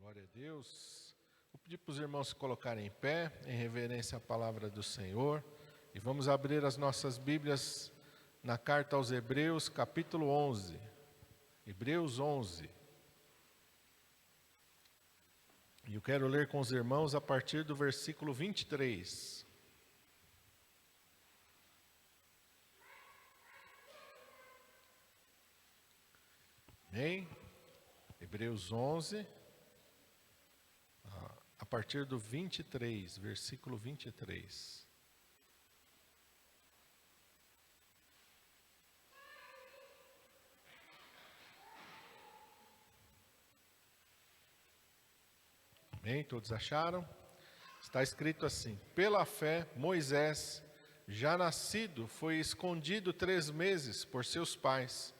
Glória a Deus. Vou pedir para os irmãos se colocarem em pé, em reverência à palavra do Senhor. E vamos abrir as nossas Bíblias na carta aos Hebreus, capítulo 11. Hebreus 11. E eu quero ler com os irmãos a partir do versículo 23. Amém? Hebreus 11, a partir do 23, versículo 23. Amém? Todos acharam? Está escrito assim: pela fé, Moisés, já nascido, foi escondido 3 meses por seus pais,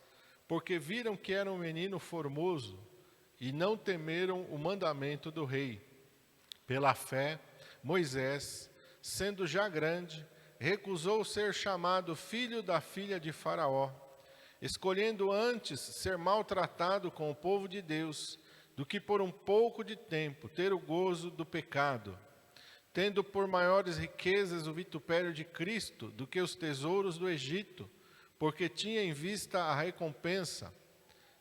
porque viram que era um menino formoso e não temeram o mandamento do rei. Pela fé, Moisés, sendo já grande, recusou ser chamado filho da filha de Faraó, escolhendo antes ser maltratado com o povo de Deus, do que por um pouco de tempo ter o gozo do pecado, tendo por maiores riquezas o vitupério de Cristo do que os tesouros do Egito, porque tinha em vista a recompensa.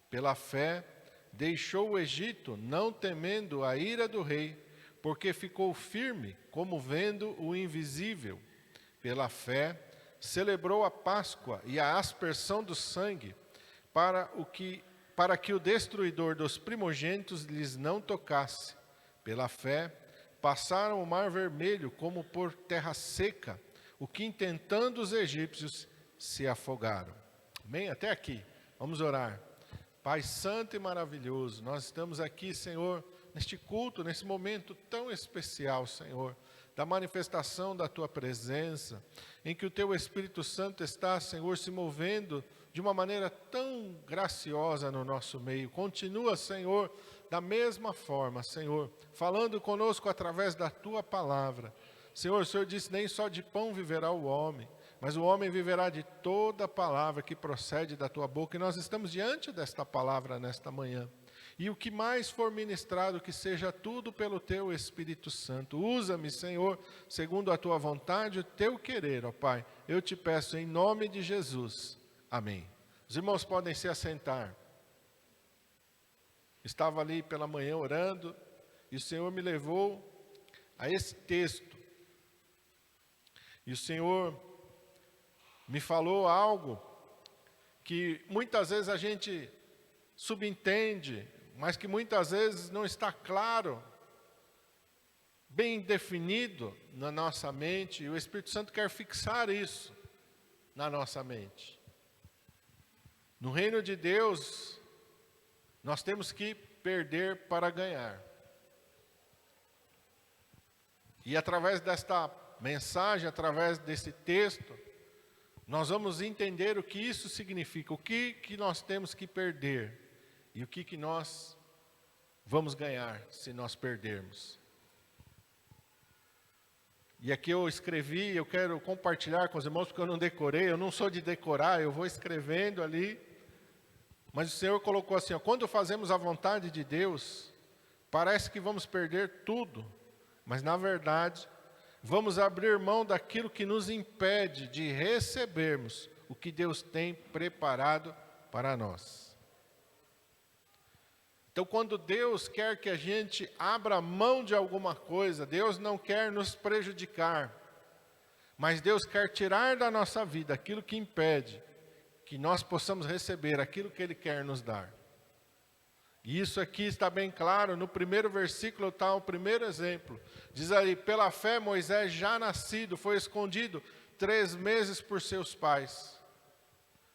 Pela fé, deixou o Egito, não temendo a ira do rei, porque ficou firme, como vendo o invisível. Pela fé, celebrou a Páscoa e a aspersão do sangue, para que o destruidor dos primogênitos lhes não tocasse. Pela fé, passaram o mar vermelho como por terra seca, o que intentando os egípcios se afogaram. Amém? Até aqui. Vamos orar. Pai santo e maravilhoso, nós estamos aqui, Senhor, neste culto, nesse momento tão especial, Senhor, da manifestação da Tua presença, em que o Teu Espírito Santo está, Senhor, se movendo de uma maneira tão graciosa no nosso meio. Continua, Senhor, da mesma forma, Senhor, falando conosco através da Tua palavra. Senhor, o Senhor disse, nem só de pão viverá o homem, mas o homem viverá de toda palavra que procede da Tua boca. E nós estamos diante desta palavra nesta manhã. E o que mais for ministrado, que seja tudo pelo Teu Espírito Santo. Usa-me, Senhor, segundo a Tua vontade e o Teu querer, ó Pai. Eu te peço em nome de Jesus. Amém. Os irmãos podem se assentar. Estava ali pela manhã orando e o Senhor me levou a esse texto. E o Senhor me falou algo que muitas vezes a gente subentende, mas que muitas vezes não está claro, bem definido na nossa mente, e o Espírito Santo quer fixar isso na nossa mente. No reino de Deus, nós temos que perder para ganhar. E através desta mensagem, através desse texto, nós vamos entender o que isso significa, o que nós temos que perder e o que nós vamos ganhar se nós perdermos. E aqui eu escrevi, eu quero compartilhar com os irmãos, porque eu não decorei, eu não sou de decorar, eu vou escrevendo ali. Mas o Senhor colocou assim, ó, quando fazemos a vontade de Deus, parece que vamos perder tudo, mas na verdade, vamos abrir mão daquilo que nos impede de recebermos o que Deus tem preparado para nós. Então, quando Deus quer que a gente abra mão de alguma coisa, Deus não quer nos prejudicar, mas Deus quer tirar da nossa vida aquilo que impede que nós possamos receber aquilo que Ele quer nos dar. E isso aqui está bem claro, no primeiro versículo está o primeiro exemplo. Diz aí, pela fé Moisés já nascido, foi escondido 3 meses por seus pais,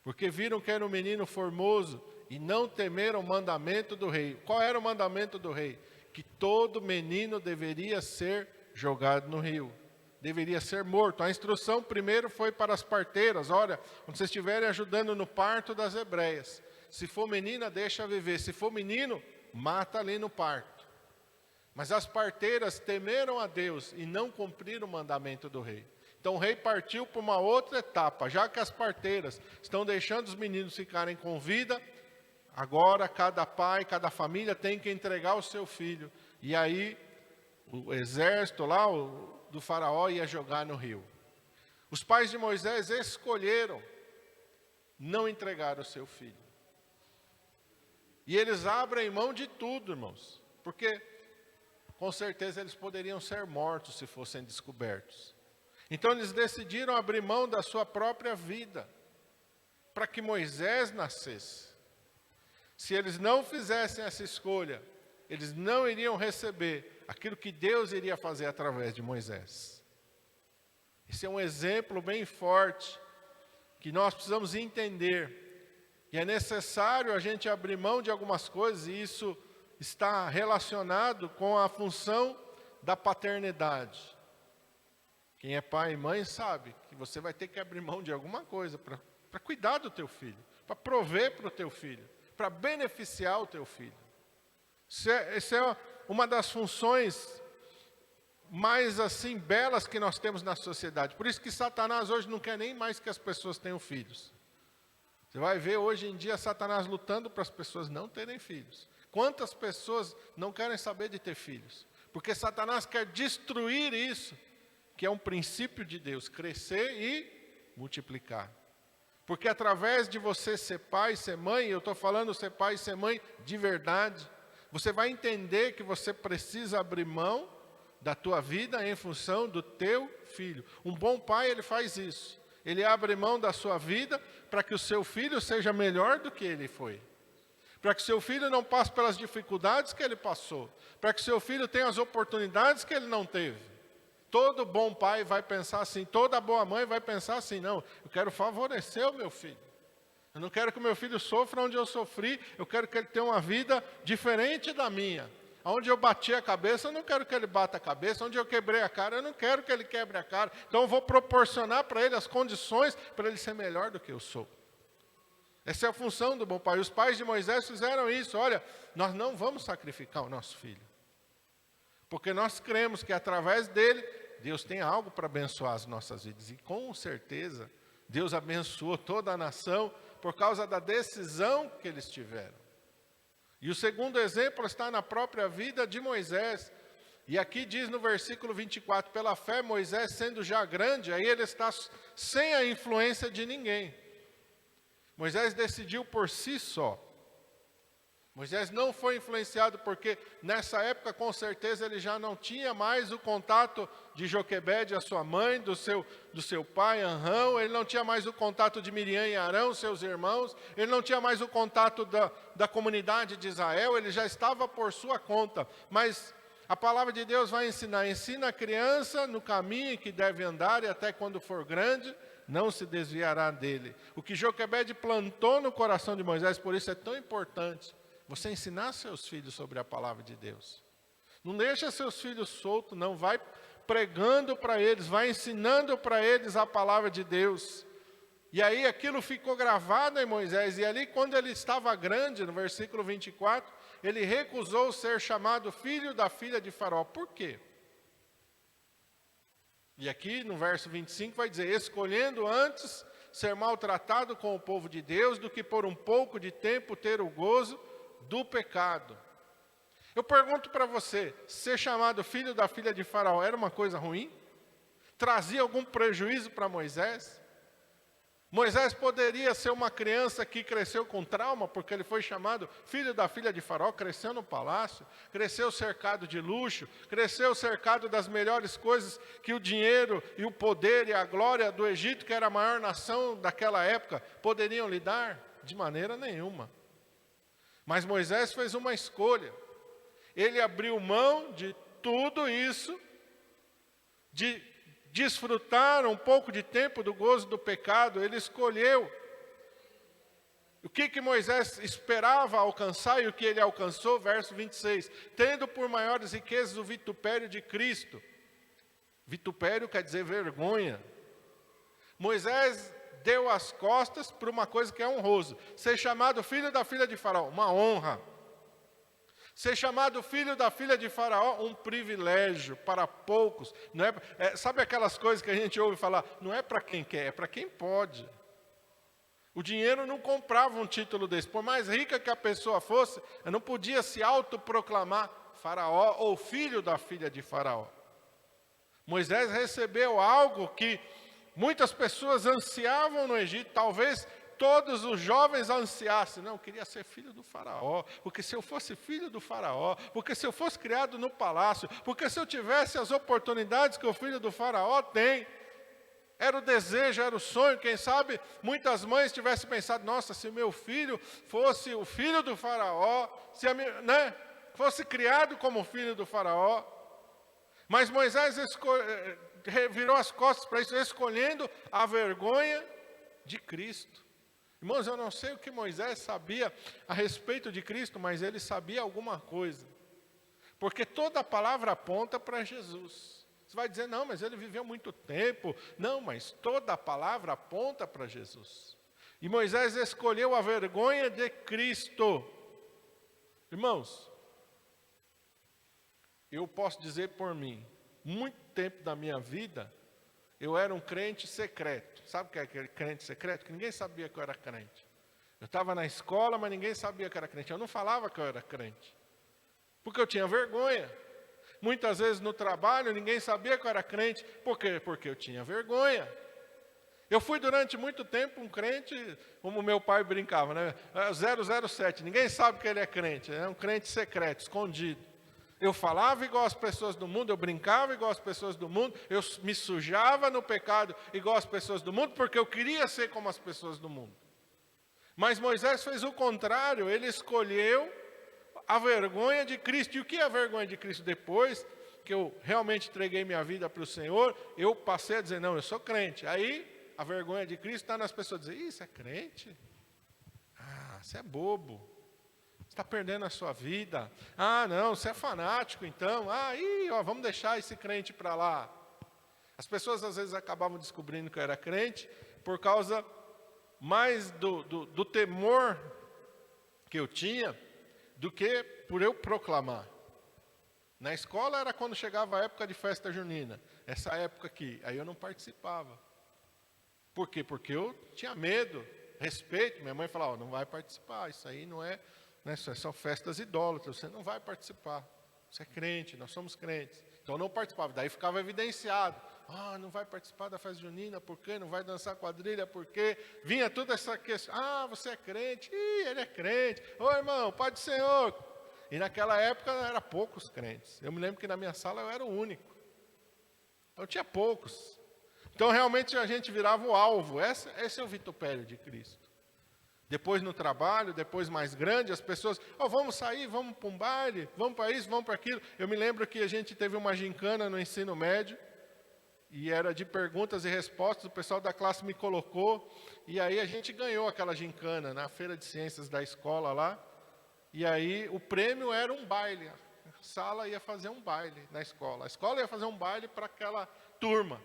porque viram que era um menino formoso e não temeram o mandamento do rei. Qual era o mandamento do rei? Que todo menino deveria ser jogado no rio, deveria ser morto. A instrução primeiro foi para as parteiras, olha, quando vocês estiverem ajudando no parto das hebreias, se for menina, deixa viver. Se for menino, mata ali no parto. Mas as parteiras temeram a Deus e não cumpriram o mandamento do rei. Então o rei partiu para uma outra etapa. Já que as parteiras estão deixando os meninos ficarem com vida, Agora cada pai, cada família tem que entregar o seu filho. E aí o exército lá do faraó ia jogar no rio. Os pais de Moisés escolheram não entregar o seu filho. E eles abrem mão de tudo, irmãos. Porque com certeza eles poderiam ser mortos se fossem descobertos. Então eles decidiram abrir mão da sua própria vida para que Moisés nascesse. Se eles não fizessem essa escolha, eles não iriam receber aquilo que Deus iria fazer através de Moisés. Esse é um exemplo bem forte que nós precisamos entender. E é necessário a gente abrir mão de algumas coisas, e isso está relacionado com a função da paternidade. Quem é pai e mãe sabe que você vai ter que abrir mão de alguma coisa para cuidar do teu filho, para prover para o teu filho, para beneficiar o teu filho. Essa é uma das funções mais assim belas que nós temos na sociedade. Por isso que Satanás hoje não quer nem mais que as pessoas tenham filhos. Você vai ver hoje em dia Satanás lutando para as pessoas não terem filhos. Quantas pessoas não querem saber de ter filhos? Porque Satanás quer destruir isso, que é um princípio de Deus, crescer e multiplicar. Porque através de você ser pai, ser mãe, eu estou falando ser pai e ser mãe de verdade, você vai entender que você precisa abrir mão da tua vida em função do teu filho. Um bom pai, ele faz isso. Ele abre mão da sua vida para que o seu filho seja melhor do que ele foi. Para que o seu filho não passe pelas dificuldades que ele passou. Para que o seu filho tenha as oportunidades que ele não teve. Todo bom pai vai pensar assim, toda boa mãe vai pensar assim, não, eu quero favorecer o meu filho. Eu não quero que o meu filho sofra onde eu sofri, eu quero que ele tenha uma vida diferente da minha. Onde eu bati a cabeça, eu não quero que ele bata a cabeça. Onde eu quebrei a cara, eu não quero que ele quebre a cara. Então eu vou proporcionar para ele as condições para ele ser melhor do que eu sou. Essa é a função do bom pai. Os pais de Moisés fizeram isso. Olha, nós não vamos sacrificar o nosso filho. Porque nós cremos que através dele, Deus tem algo para abençoar as nossas vidas. E com certeza, Deus abençoou toda a nação por causa da decisão que eles tiveram. E o segundo exemplo está na própria vida de Moisés. E aqui diz no versículo 24, pela fé Moisés sendo já grande, aí ele está sem a influência de ninguém. Moisés decidiu por si só. Moisés não foi influenciado porque nessa época com certeza ele já não tinha mais o contato de Joquebede, a sua mãe, do seu pai Anrão, ele não tinha mais o contato de Miriam e Arão, seus irmãos, ele não tinha mais o contato da comunidade de Israel, ele já estava por sua conta. Mas a palavra de Deus vai ensinar, ensina a criança no caminho que deve andar e até quando for grande, não se desviará dele. O que Joquebede plantou no coração de Moisés, por isso é tão importante. Você ensinar seus filhos sobre a palavra de Deus. Não deixa seus filhos soltos, não. Vai pregando para eles, vai ensinando para eles a palavra de Deus. E aí aquilo ficou gravado em Moisés. E ali quando ele estava grande, no versículo 24, ele recusou ser chamado filho da filha de Faraó. Por quê? E aqui no verso 25 vai dizer, escolhendo antes ser maltratado com o povo de Deus do que por um pouco de tempo ter o gozo do pecado. Eu pergunto para você, ser chamado filho da filha de Faraó era uma coisa ruim? Trazia algum prejuízo para Moisés? Moisés poderia ser uma criança que cresceu com trauma, porque ele foi chamado filho da filha de Faraó, cresceu no palácio, cresceu cercado de luxo, cresceu cercado das melhores coisas que o dinheiro e o poder e a glória do Egito, que era a maior nação daquela época, poderiam lhe dar? De maneira nenhuma. Mas Moisés fez uma escolha. Ele abriu mão de tudo isso, de desfrutar um pouco de tempo do gozo do pecado. Ele escolheu. O que Moisés esperava alcançar e o que ele alcançou? Verso 26. Tendo por maiores riquezas o vitupério de Cristo. Vitupério quer dizer vergonha. Moisés deu as costas para uma coisa que é honroso. Ser chamado filho da filha de Faraó, uma honra. Ser chamado filho da filha de Faraó, um privilégio para poucos. Não sabe aquelas coisas que a gente ouve falar? Não é para quem quer, é para quem pode. O dinheiro não comprava um título desse. Por mais rica que a pessoa fosse, ela não podia se autoproclamar faraó ou filho da filha de faraó. Moisés recebeu algo que muitas pessoas ansiavam no Egito, talvez todos os jovens ansiassem. Não, eu queria ser filho do faraó, porque se eu fosse filho do faraó, porque se eu fosse criado no palácio, porque se eu tivesse as oportunidades que o filho do faraó tem. Era o desejo, era o sonho. Quem sabe muitas mães tivessem pensado, nossa, se meu filho fosse o filho do faraó, se fosse criado como filho do faraó. Mas Moisés virou as costas para isso, escolhendo a vergonha de Cristo. Irmãos, eu não sei o que Moisés sabia a respeito de Cristo, mas ele sabia alguma coisa. Porque toda a palavra aponta para Jesus. Você vai dizer, não, mas ele viveu muito tempo. Não, mas toda a palavra aponta para Jesus. E Moisés escolheu a vergonha de Cristo. Irmãos, eu posso dizer por mim, muito tempo da minha vida, eu era um crente secreto. Sabe o que é aquele crente secreto? Que ninguém sabia que eu era crente. Eu estava na escola, mas ninguém sabia que eu era crente. Eu não falava que eu era crente, porque eu tinha vergonha. Muitas vezes no trabalho, ninguém sabia que eu era crente. Por quê? Porque eu tinha vergonha. Eu fui durante muito tempo um crente, como meu pai brincava, né? 007, ninguém sabe que ele é crente, é um crente secreto, escondido. Eu falava igual as pessoas do mundo, eu brincava igual as pessoas do mundo, eu me sujava no pecado igual as pessoas do mundo, porque eu queria ser como as pessoas do mundo. Mas Moisés fez o contrário, ele escolheu a vergonha de Cristo. E o que é a vergonha de Cristo? Depois que eu realmente entreguei minha vida para o Senhor, eu passei a dizer, não, eu sou crente. Aí a vergonha de Cristo está nas pessoas dizerem, isso é crente? Ah, você é bobo. Você está perdendo a sua vida. Ah, não, você é fanático então. Vamos deixar esse crente para lá. As pessoas às vezes acabavam descobrindo que eu era crente por causa mais do temor que eu tinha do que por eu proclamar. Na escola era quando chegava a época de festa junina. Essa época aqui, aí eu não participava. Por quê? Porque eu tinha medo, respeito. Minha mãe falava, não vai participar, isso aí não é, são festas idólatras, você não vai participar. Você é crente, nós somos crentes. Então eu não participava, daí ficava evidenciado. Não vai participar da festa junina, por quê? Não vai dançar quadrilha, por quê? Vinha toda essa questão, você é crente, ele é crente. Ô irmão, Pai do Senhor. E naquela época eram poucos crentes. Eu me lembro que na minha sala eu era o único. Eu tinha poucos. Então realmente a gente virava o alvo. Esse é o vitupério de Cristo. Depois no trabalho, depois mais grande, as pessoas, vamos sair, vamos para um baile, vamos para isso, vamos para aquilo. Eu me lembro que a gente teve uma gincana no ensino médio, e era de perguntas e respostas, o pessoal da classe me colocou, e aí a gente ganhou aquela gincana na feira de ciências da escola lá, e aí o prêmio era um baile, a sala ia fazer um baile na escola, a escola ia fazer um baile para aquela turma.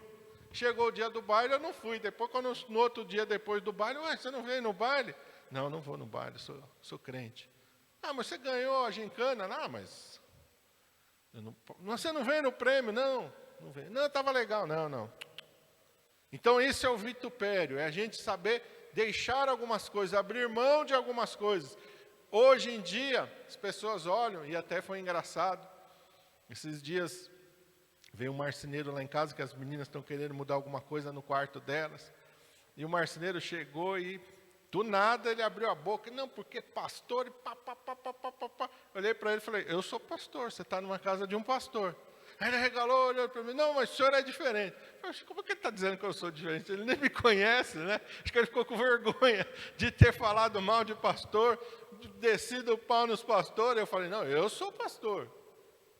Chegou o dia do baile, eu não fui, depois no outro dia depois do baile, você não veio no baile? Não, não vou no baile, sou crente. Mas você ganhou a gincana? Mas você não veio no prêmio? Não veio. Não, estava legal. Não. Então isso é o vitupério, é a gente saber deixar algumas coisas, abrir mão de algumas coisas. Hoje em dia, as pessoas olham, e até foi engraçado, esses dias veio um marceneiro lá em casa, que as meninas estão querendo mudar alguma coisa no quarto delas, e o marceneiro chegou e do nada ele abriu a boca, não, porque pastor, e pá. Olhei para ele e falei, eu sou pastor, você está numa casa de um pastor. Aí ele regalou, olhou para mim, não, mas o senhor é diferente. Eu falei, como que ele está dizendo que eu sou diferente? Ele nem me conhece, né? Acho que ele ficou com vergonha de ter falado mal de pastor, descido o pau nos pastores. Eu falei, não, eu sou pastor.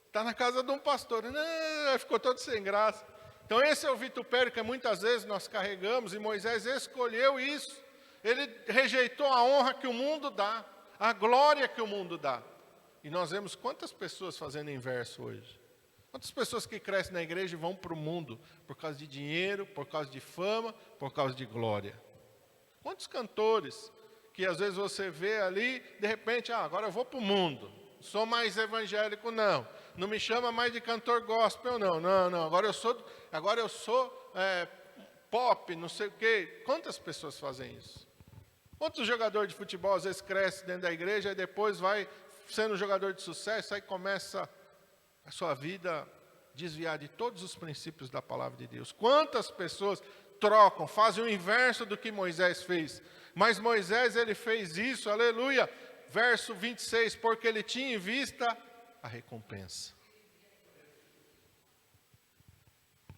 Está na casa de um pastor. Não, ficou todo sem graça. Então esse é o vitupério que muitas vezes nós carregamos, e Moisés escolheu isso. Ele rejeitou a honra que o mundo dá, a glória que o mundo dá. E nós vemos quantas pessoas fazendo inverso hoje. Quantas pessoas que crescem na igreja e vão para o mundo por causa de dinheiro, por causa de fama, por causa de glória. Quantos cantores que às vezes você vê ali, de repente, agora eu vou para o mundo. Sou mais evangélico, não. Não me chama mais de cantor gospel, não. Agora eu sou pop, não sei o quê. Quantas pessoas fazem isso? Quantos jogadores de futebol às vezes cresce dentro da igreja e depois vai sendo um jogador de sucesso, aí começa a sua vida desviar de todos os princípios da palavra de Deus. Quantas pessoas trocam, fazem o inverso do que Moisés fez. Mas Moisés, ele fez isso, aleluia. Verso 26, porque ele tinha em vista a recompensa.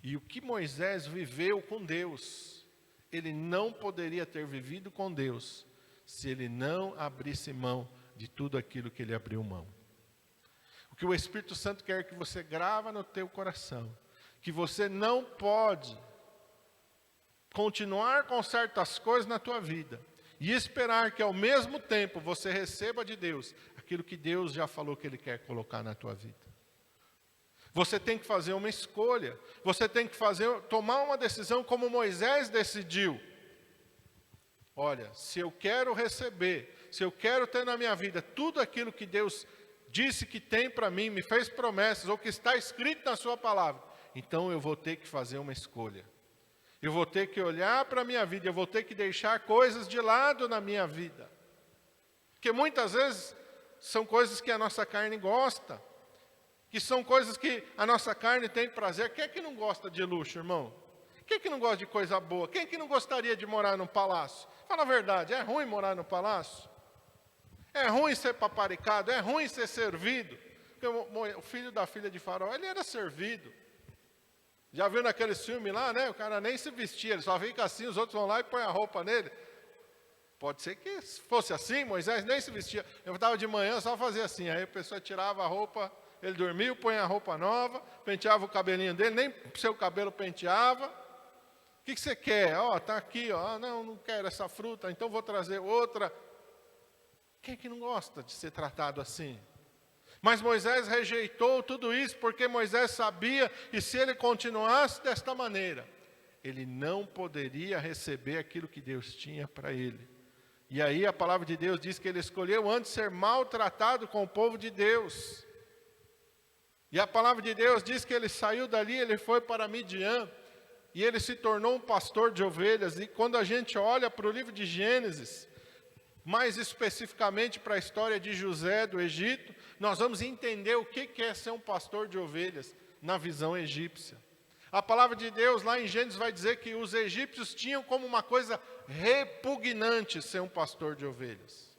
E o que Moisés viveu com Deus, ele não poderia ter vivido com Deus, se ele não abrisse mão de tudo aquilo que ele abriu mão. O que o Espírito Santo quer que você grava no teu coração, que você não pode continuar com certas coisas na tua vida e esperar que ao mesmo tempo você receba de Deus aquilo que Deus já falou que Ele quer colocar na tua vida. Você tem que fazer uma escolha, você tem que tomar uma decisão como Moisés decidiu. Olha, se eu quero receber, se eu quero ter na minha vida tudo aquilo que Deus disse que tem para mim, me fez promessas, ou que está escrito na sua palavra, então eu vou ter que fazer uma escolha. Eu vou ter que olhar para a minha vida, eu vou ter que deixar coisas de lado na minha vida. Porque muitas vezes são coisas que a nossa carne gosta, que são coisas que a nossa carne tem prazer. Quem é que não gosta de luxo, irmão? Quem é que não gosta de coisa boa? Quem é que não gostaria de morar num palácio? Fala a verdade, é ruim morar no palácio? É ruim ser paparicado, é ruim ser servido. Porque o filho da filha de Faraó, ele era servido. Já viu naquele filme lá, né? O cara nem se vestia, ele só fica assim, os outros vão lá e põem a roupa nele. Pode ser que fosse assim, Moisés nem se vestia. Eu estava de manhã, só fazia assim, aí a pessoa tirava a roupa, ele dormia, põe a roupa nova, penteava o cabelinho dele, nem seu cabelo penteava. O que você quer? Está aqui, não quero essa fruta, então vou trazer outra. Quem é que não gosta de ser tratado assim? Mas Moisés rejeitou tudo isso porque Moisés sabia que se ele continuasse desta maneira, ele não poderia receber aquilo que Deus tinha para ele. E aí a palavra de Deus diz que ele escolheu antes ser maltratado com o povo de Deus. E a palavra de Deus diz que ele saiu dali, ele foi para Midian, e ele se tornou um pastor de ovelhas. E quando a gente olha para o livro de Gênesis, mais especificamente para a história de José do Egito, nós vamos entender o que é ser um pastor de ovelhas na visão egípcia. A palavra de Deus lá em Gênesis vai dizer que os egípcios tinham como uma coisa repugnante ser um pastor de ovelhas.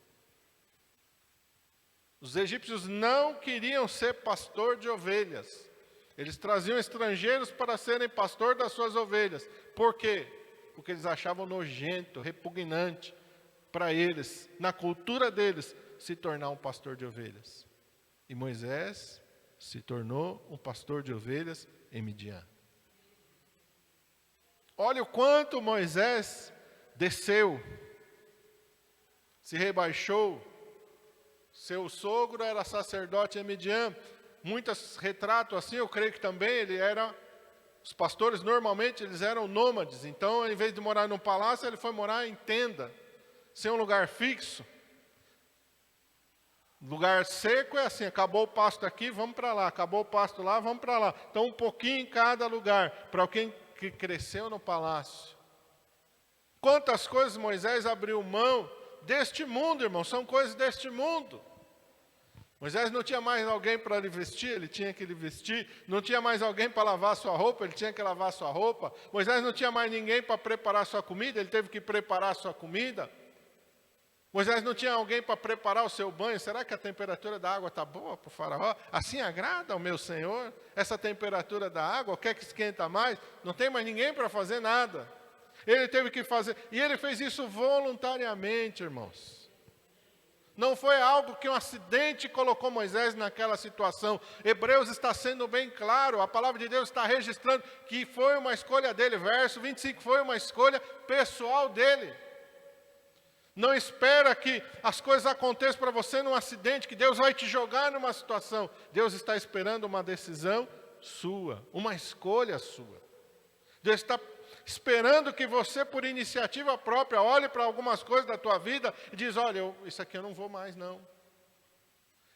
Os egípcios não queriam ser pastor de ovelhas. Eles traziam estrangeiros para serem pastor das suas ovelhas. Por quê? Porque eles achavam nojento, repugnante para eles, na cultura deles, se tornar um pastor de ovelhas. E Moisés se tornou um pastor de ovelhas em Midian. Olha o quanto Moisés desceu, se rebaixou. Seu sogro era sacerdote em Midian. Muitos retratos assim, eu creio que também os pastores normalmente eles eram nômades. Então, em vez de morar num palácio, ele foi morar em tenda, sem um lugar fixo. Lugar seco é assim, acabou o pasto aqui, vamos para lá. Acabou o pasto lá, vamos para lá. Então, um pouquinho em cada lugar, para alguém que cresceu no palácio. Quantas coisas Moisés abriu mão deste mundo, irmão, são coisas deste mundo. Moisés não tinha mais alguém para lhe vestir, ele tinha que lhe vestir. Não tinha mais alguém para lavar sua roupa, ele tinha que lavar sua roupa. Moisés não tinha mais ninguém para preparar sua comida, ele teve que preparar sua comida. Moisés não tinha alguém para preparar o seu banho. Será que a temperatura da água está boa para o faraó? Assim agrada ao meu senhor? Essa temperatura da água, quer que esquenta mais? Não tem mais ninguém para fazer nada. Ele teve que fazer, e ele fez isso voluntariamente, irmãos. Não foi algo que um acidente colocou Moisés naquela situação. Hebreus está sendo bem claro, a palavra de Deus está registrando que foi uma escolha dele. Verso 25, foi uma escolha pessoal dele. Não espera que as coisas aconteçam para você num acidente, que Deus vai te jogar numa situação. Deus está esperando uma decisão sua, uma escolha sua. Deus está esperando que você, por iniciativa própria, olhe para algumas coisas da tua vida e diz, olha, isso aqui eu não vou mais, não.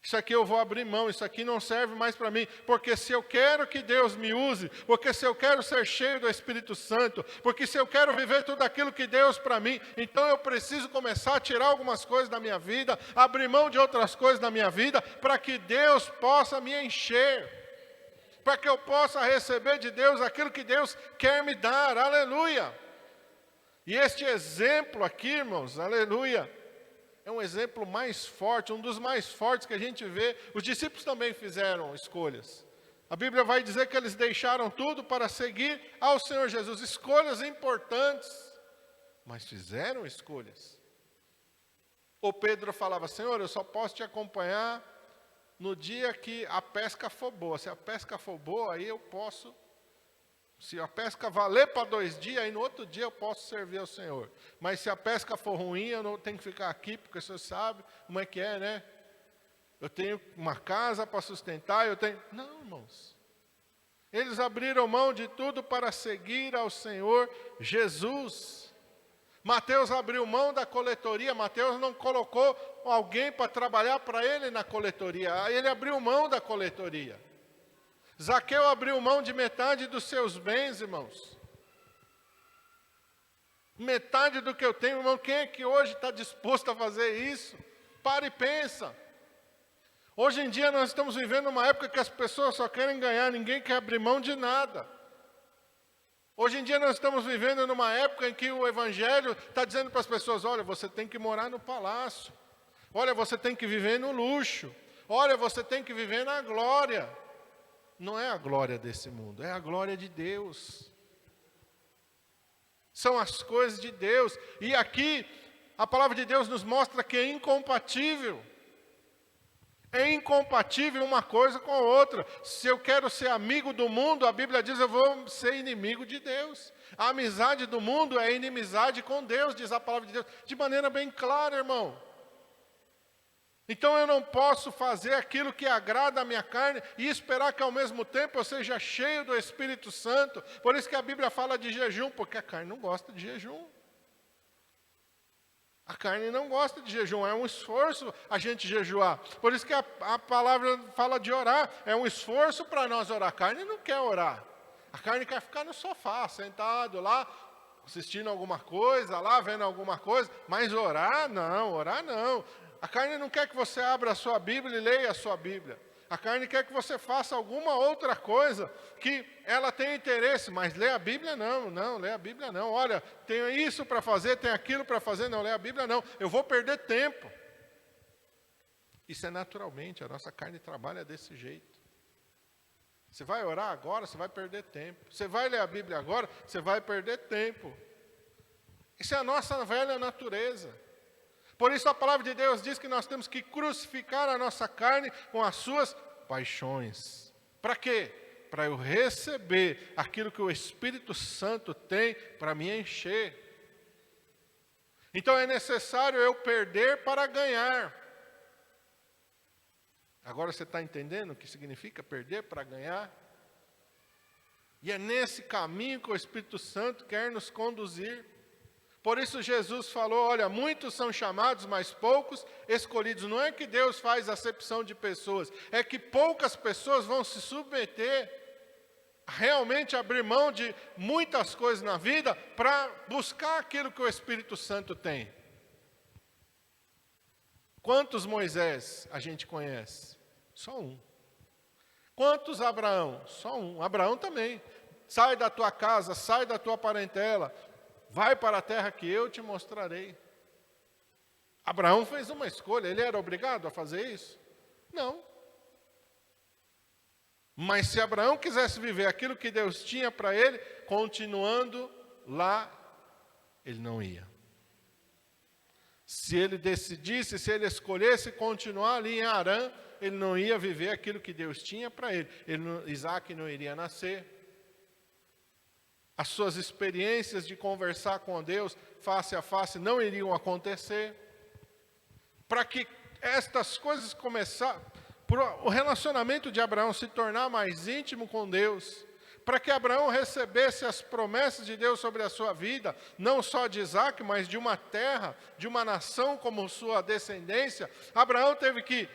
Isso aqui eu vou abrir mão, isso aqui não serve mais para mim, porque se eu quero que Deus me use, porque se eu quero ser cheio do Espírito Santo, porque se eu quero viver tudo aquilo que Deus para mim, então eu preciso começar a tirar algumas coisas da minha vida, abrir mão de outras coisas da minha vida, para que Deus possa me encher, para que eu possa receber de Deus aquilo que Deus quer me dar, aleluia. E este exemplo aqui, irmãos, aleluia, é um exemplo mais forte, um dos mais fortes que a gente vê. Os discípulos também fizeram escolhas. A Bíblia vai dizer que eles deixaram tudo para seguir ao Senhor Jesus. Escolhas importantes, mas fizeram escolhas. O Pedro falava: Senhor, eu só posso te acompanhar no dia que a pesca for boa. Se a pesca for boa, aí eu posso. Se a pesca valer para 2 dias, aí no outro dia eu posso servir ao Senhor. Mas se a pesca for ruim, eu não tenho que ficar aqui, porque o Senhor sabe como é que é, né? Eu tenho uma casa para sustentar, eu tenho... Não, irmãos. Eles abriram mão de tudo para seguir ao Senhor Jesus. Mateus abriu mão da coletoria, Mateus não colocou alguém para trabalhar para ele na coletoria, ele abriu mão da coletoria. Zaqueu abriu mão de metade dos seus bens, irmãos. Metade do que eu tenho, irmão. Quem é que hoje está disposto a fazer isso? Para e pensa. Hoje em dia nós estamos vivendo uma época que as pessoas só querem ganhar, ninguém quer abrir mão de nada. Hoje em dia nós estamos vivendo numa época em que o Evangelho está dizendo para as pessoas: olha, você tem que morar no palácio. Olha, você tem que viver no luxo. Olha, você tem que viver na glória. Não é a glória desse mundo, é a glória de Deus. São as coisas de Deus. E aqui, a palavra de Deus nos mostra que é incompatível. É incompatível uma coisa com a outra. Se eu quero ser amigo do mundo, a Bíblia diz: eu vou ser inimigo de Deus. A amizade do mundo é inimizade com Deus, diz a palavra de Deus, de maneira bem clara, irmão. Então eu não posso fazer aquilo que agrada a minha carne e esperar que ao mesmo tempo eu seja cheio do Espírito Santo. Por isso que a Bíblia fala de jejum, porque a carne não gosta de jejum. A carne não gosta de jejum, é um esforço a gente jejuar. Por isso que a palavra fala de orar, é um esforço para nós orar. A carne não quer orar. A carne quer ficar no sofá, sentado lá, assistindo alguma coisa, lá vendo alguma coisa, mas orar não, orar não. A carne não quer que você abra a sua Bíblia e leia a sua Bíblia. A carne quer que você faça alguma outra coisa que ela tenha interesse, mas ler a Bíblia não, ler a Bíblia não. Olha, tenho isso para fazer, tenho aquilo para fazer, não, ler a Bíblia não. Eu vou perder tempo. Isso é naturalmente, a nossa carne trabalha desse jeito. Você vai orar agora, você vai perder tempo. Você vai ler a Bíblia agora, você vai perder tempo. Isso é a nossa velha natureza. Por isso a palavra de Deus diz que nós temos que crucificar a nossa carne com as suas paixões. Para quê? Para eu receber aquilo que o Espírito Santo tem para me encher. Então é necessário eu perder para ganhar. Agora você está entendendo o que significa perder para ganhar? E é nesse caminho que o Espírito Santo quer nos conduzir. Por isso Jesus falou: olha, muitos são chamados, mas poucos escolhidos. Não é que Deus faz acepção de pessoas, é que poucas pessoas vão se submeter, realmente abrir mão de muitas coisas na vida para buscar aquilo que o Espírito Santo tem. Quantos Moisés a gente conhece? Só um. Quantos Abraão? Só um. Abraão também. Sai da tua casa, sai da tua parentela. Vai para a terra que eu te mostrarei. Abraão fez uma escolha, ele era obrigado a fazer isso? Não. Mas se Abraão quisesse viver aquilo que Deus tinha para ele, continuando lá, ele não ia. Se ele decidisse, se ele escolhesse continuar ali em Harã, ele não ia viver aquilo que Deus tinha para ele. Isaac não iria nascer. As suas experiências de conversar com Deus face a face não iriam acontecer. Para que estas coisas começassem, para o relacionamento de Abraão se tornar mais íntimo com Deus, para que Abraão recebesse as promessas de Deus sobre a sua vida, não só de Isaac, mas de uma terra, de uma nação como sua descendência, Abraão teve que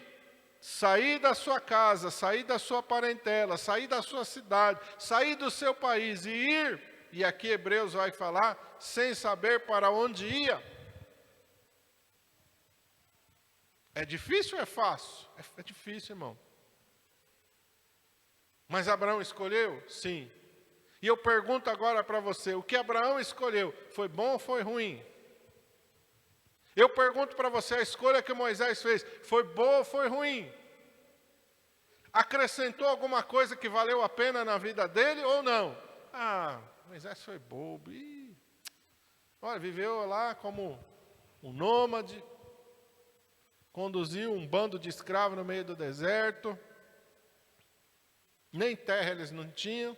sair da sua casa, sair da sua parentela, sair da sua cidade, sair do seu país e ir, e aqui Hebreus vai falar, sem saber para onde ia. É difícil ou é fácil? É difícil, irmão. Mas Abraão escolheu? Sim. E eu pergunto agora para você, o que Abraão escolheu, foi bom ou foi ruim? Eu pergunto para você, a escolha que Moisés fez, foi boa ou foi ruim? Acrescentou alguma coisa que valeu a pena na vida dele ou não? Ah, Moisés foi bobo. Olha, viveu lá como um nômade, conduziu um bando de escravos no meio do deserto, nem terra eles não tinham.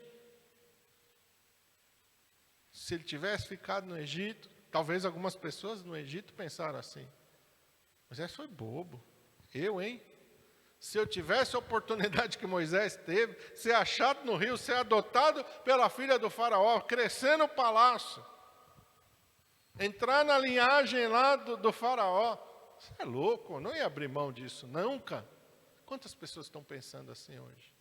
Se ele tivesse ficado no Egito, talvez algumas pessoas no Egito pensaram assim, Moisés foi bobo, hein? Se eu tivesse a oportunidade que Moisés teve, ser achado no rio, ser adotado pela filha do faraó, crescer no palácio, entrar na linhagem lá do faraó, você é louco, não ia abrir mão disso, nunca. Quantas pessoas estão pensando assim hoje?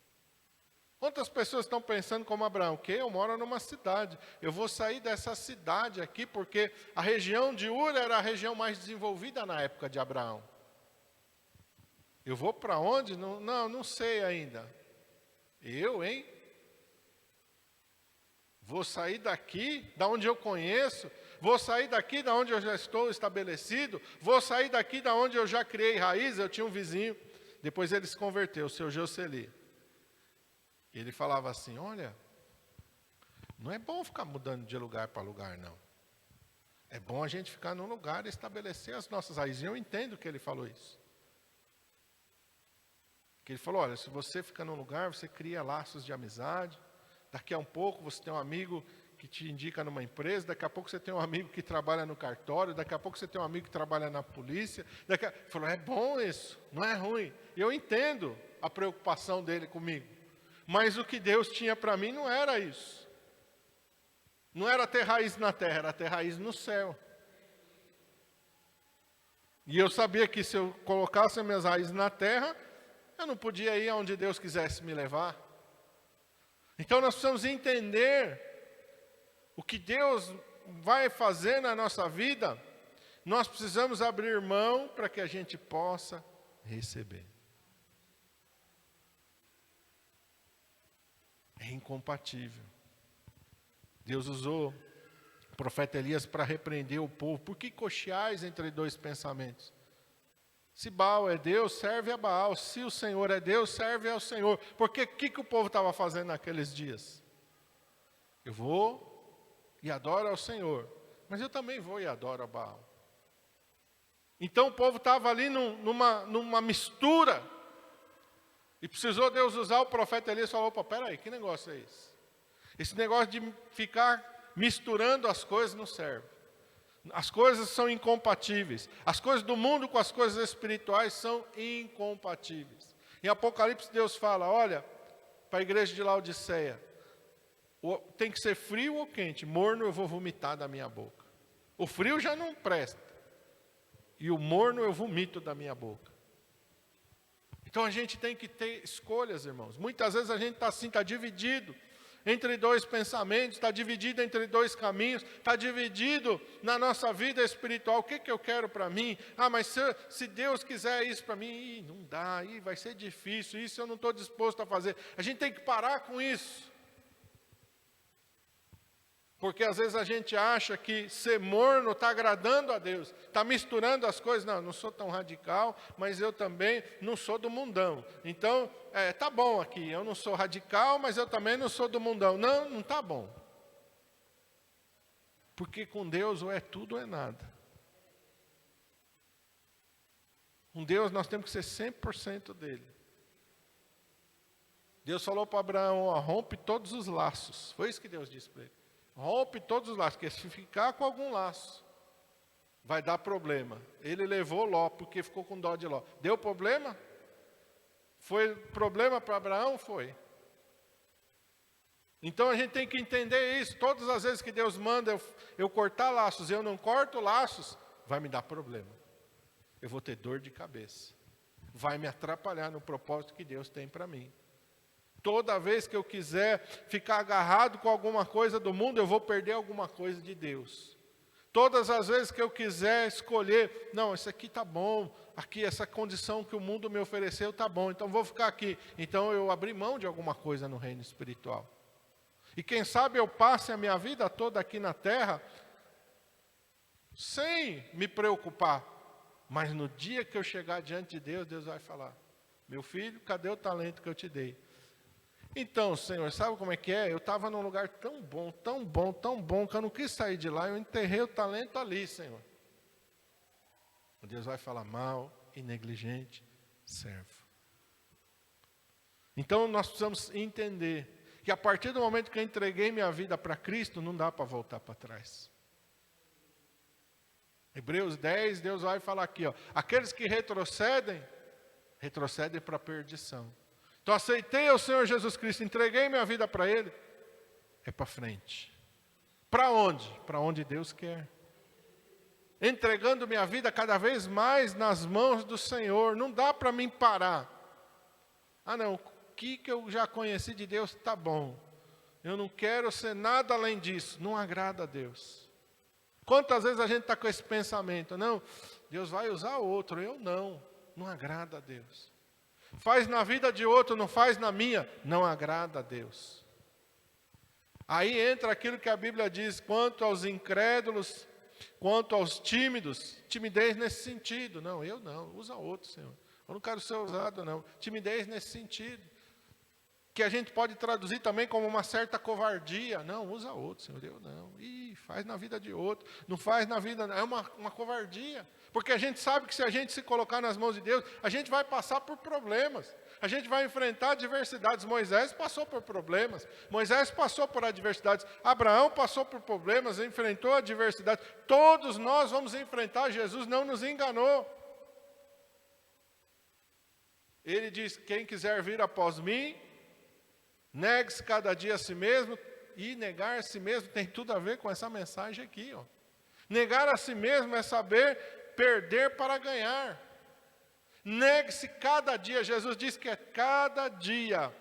Quantas pessoas estão pensando como Abraão? Que eu moro numa cidade, eu vou sair dessa cidade aqui, porque a região de Ur era a região mais desenvolvida na época de Abraão. Eu vou para onde? Não sei ainda. Hein? Vou sair daqui, da onde eu conheço, vou sair daqui, da onde eu já estou estabelecido, vou sair daqui, da onde eu já criei raiz. Eu tinha um vizinho, depois ele se converteu, o seu Jocely. Ele falava assim, olha, não é bom ficar mudando de lugar para lugar, não. É bom a gente ficar num lugar e estabelecer as nossas raízes. Eu entendo que ele falou isso. Que ele falou, olha, se você fica num lugar, você cria laços de amizade. Daqui a um pouco você tem um amigo que te indica numa empresa. Daqui a pouco você tem um amigo que trabalha no cartório. Daqui a pouco você tem um amigo que trabalha na polícia. Ele falou, é bom isso, não é ruim. E eu entendo a preocupação dele comigo. Mas o que Deus tinha para mim não era isso. Não era ter raiz na terra, era ter raiz no céu. E eu sabia que se eu colocasse as minhas raízes na terra, eu não podia ir aonde Deus quisesse me levar. Então nós precisamos entender o que Deus vai fazer na nossa vida. Nós precisamos abrir mão para que a gente possa receber. É incompatível. Deus usou o profeta Elias para repreender o povo. Por que cocheais entre dois pensamentos? Se Baal é Deus, serve a Baal. Se o Senhor é Deus, serve ao Senhor. Porque o que o povo estava fazendo naqueles dias? Eu vou e adoro ao Senhor, mas eu também vou e adoro a Baal. Então o povo estava ali numa mistura. E precisou Deus usar o profeta Elias e falou, opa, peraí, que negócio é esse? Esse negócio de ficar misturando as coisas não serve. As coisas são incompatíveis. As coisas do mundo com as coisas espirituais são incompatíveis. Em Apocalipse Deus fala, olha, para a igreja de Laodiceia, tem que ser frio ou quente, morno eu vou vomitar da minha boca. O frio já não presta. E o morno eu vomito da minha boca. Então a gente tem que ter escolhas, irmãos. Muitas vezes a gente está assim, está dividido entre dois pensamentos, está dividido entre dois caminhos, está dividido na nossa vida espiritual. O que eu quero para mim? Ah, mas se Deus quiser isso para mim, não dá, vai ser difícil, isso eu não estou disposto a fazer. A gente tem que parar com isso. Porque às vezes a gente acha que ser morno está agradando a Deus, está misturando as coisas. Não sou tão radical, mas eu também não sou do mundão. Então, tá bom aqui, eu não sou radical, mas eu também não sou do mundão. Não está bom. Porque com Deus ou é tudo ou é nada. Com Deus nós temos que ser 100% dele. Deus falou para Abraão, rompe todos os laços. Foi isso que Deus disse para ele. Rompe todos os laços, porque se ficar com algum laço, vai dar problema. Ele levou Ló, porque ficou com dó de Ló. Deu problema? Foi problema para Abraão? Foi. Então a gente tem que entender isso. Todas as vezes que Deus manda eu cortar laços e eu não corto laços, vai me dar problema. Eu vou ter dor de cabeça. vai me atrapalhar no propósito que Deus tem para mim. Toda vez que eu quiser ficar agarrado com alguma coisa do mundo, eu vou perder alguma coisa de Deus. Todas as vezes que eu quiser escolher, não, isso aqui está bom, aqui essa condição que o mundo me ofereceu está bom, então vou ficar aqui. Então eu abri mão de alguma coisa no reino espiritual. E quem sabe eu passe a minha vida toda aqui na terra sem me preocupar. Mas no dia que eu chegar diante de Deus, Deus vai falar: meu filho, cadê o talento que eu te dei? Então, Senhor, sabe como é que é? Eu estava num lugar tão bom, tão bom, tão bom, que eu não quis sair de lá, eu enterrei o talento ali, Senhor. Deus vai falar: mal e negligente servo. Então, nós precisamos entender que a partir do momento que eu entreguei minha vida para Cristo, não dá para voltar para trás. Hebreus 10, Deus vai falar aqui, ó, aqueles que retrocedem, retrocedem para a perdição. Então aceitei o Senhor Jesus Cristo, entreguei minha vida para Ele, é para frente. Para onde? Para onde Deus quer. Entregando minha vida cada vez mais nas mãos do Senhor, não dá para mim parar. Ah não, o que eu já conheci de Deus está bom. Eu não quero ser nada além disso, não agrada a Deus. Quantas vezes a gente está com esse pensamento, não, Deus vai usar outro, eu não agrada a Deus. Faz na vida de outro, não faz na minha, não agrada a Deus. Aí entra aquilo que a Bíblia diz, quanto aos incrédulos, quanto aos tímidos, timidez nesse sentido. Não, eu não, usa outro, Senhor. Eu não quero ser usado, não. Timidez nesse sentido. Que a gente pode traduzir também como uma certa covardia. Não, usa outro, Senhor. Eu não. Faz na vida de outro. Não faz na vida, é uma covardia. Porque a gente sabe que se a gente se colocar nas mãos de Deus, a gente vai passar por problemas. A gente vai enfrentar adversidades. Moisés passou por problemas. Moisés passou por adversidades. Abraão passou por problemas, enfrentou adversidades. Todos nós vamos enfrentar. Jesus não nos enganou. Ele diz, quem quiser vir após mim, negue-se cada dia a si mesmo. E negar a si mesmo tem tudo a ver com essa mensagem aqui. Ó. Negar a si mesmo é saber perder para ganhar. Negue-se cada dia. Jesus disse que é cada dia.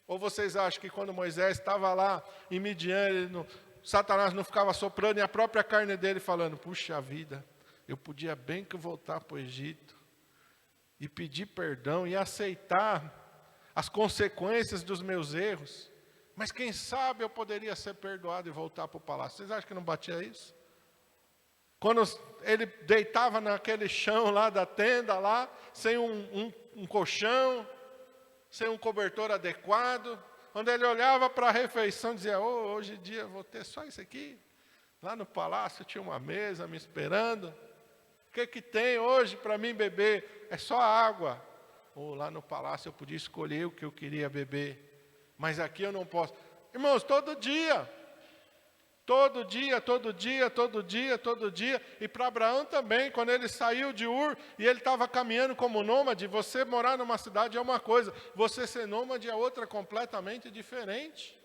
Ou vocês acham que quando Moisés estava lá em Midian, Satanás não ficava soprando e a própria carne dele falando, puxa vida, eu podia bem que voltar para o Egito e pedir perdão e aceitar as consequências dos meus erros, mas quem sabe eu poderia ser perdoado e voltar para o palácio. Vocês acham que não batia isso? Quando ele deitava naquele chão lá da tenda, lá, sem um colchão, sem um cobertor adequado, quando ele olhava para a refeição, dizia, hoje em dia eu vou ter só isso aqui. Lá no palácio tinha uma mesa me esperando. O que tem hoje para mim beber? É só água. Ou lá no palácio eu podia escolher o que eu queria beber. Mas aqui eu não posso. Irmãos, todo dia. Todo dia, todo dia, todo dia, todo dia. E para Abraão também, quando ele saiu de Ur e ele estava caminhando como nômade, você morar numa cidade é uma coisa, você ser nômade é outra completamente diferente.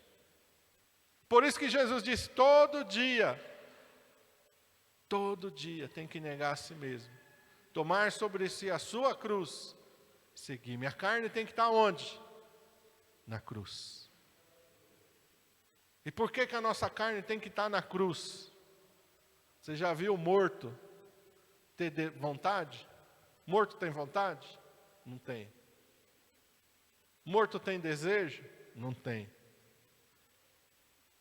Por isso que Jesus disse, todo dia tem que negar a si mesmo. Tomar sobre si a sua cruz, seguir. Minha carne tem que estar onde? Na cruz. E por que a nossa carne tem que estar na cruz? Você já viu morto ter vontade? Morto tem vontade? Não tem. Morto tem desejo? Não tem.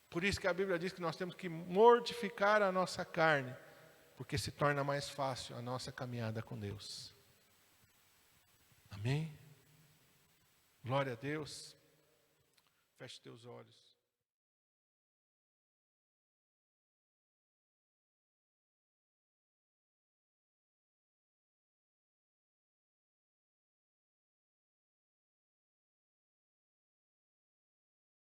Por isso que a Bíblia diz que nós temos que mortificar a nossa carne, porque se torna mais fácil a nossa caminhada com Deus. Amém? Glória a Deus. Feche teus olhos.